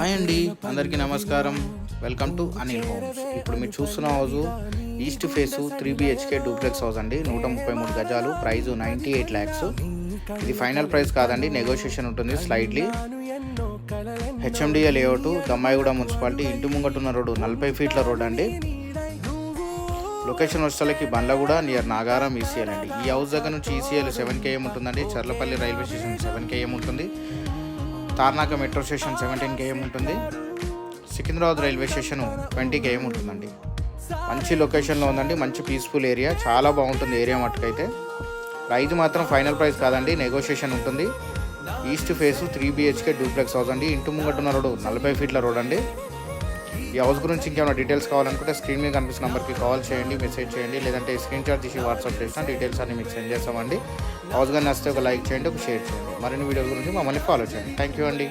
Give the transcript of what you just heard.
Hi అండి, అందరికీ నమస్కారం. Welcome to Anil homes. ఇప్పుడు మీరు చూస్తున్న house east face 3 BHK duplex house అండి. 133 గజాలు, ప్రైజు 98 lakhs. ఇది ఫైనల్ ప్రైస్ కాదండి, నెగోషియేషన్ ఉంటుంది slightly. HMDA layout, Dammaiguda municipality. ఇంటి ముంగటున్న రోడ్డు 40 feet రోడ్ అండి. లొకేషన్ వచ్చేసరికి బండ్లగూడ నియర్ నాగారం ECL అండి. ఈ హౌస్ దగ్గర నుంచి ECL 7 km ఉంటుందండి. చర్లపల్లి రైల్వే స్టేషన్ 7 km ఉంటుంది. తార్నాక మెట్రో స్టేషన్ 17 km ఉంటుంది. సికింద్రాబాద్ రైల్వే స్టేషన్ 20 km ఉంటుందండి. మంచి లొకేషన్లో ఉందండి, మంచి పీస్ఫుల్ ఏరియా, చాలా బాగుంటుంది ఏరియా మట్టుకైతే. ప్రైజ్ మాత్రం ఫైనల్ ప్రైస్ కాదండి, నెగోషియేషన్ ఉంటుంది. East face 3 BHK duplex house అండి. ఇంటి ముంగటున్న రోడ్డు 40 feet రోడ్ అండి. ఈ హౌస్ గురించి ఇంకేమైనా డీటెయిల్స్ కావాలనుకుంటే స్క్రీన్ మీద కనిపిస్తున్న నెంబర్కి కాల్ చేయండి, మెసేజ్ చేయండి, లేదంటే స్క్రీన్ షాట్ తీసి వాట్సాప్ చేసిన డీటెయిల్స్ అన్ని మీకు సెండ్ చేస్తామండి. హౌస్ కానీ నచ్చితే ఒక లైక్ చేయండి, ఒక షేర్ చేయండి. మరిన్ని వీడియోల గురించి మమ్మల్ని ఫాలో చేయండి. థ్యాంక్ యూ అండి.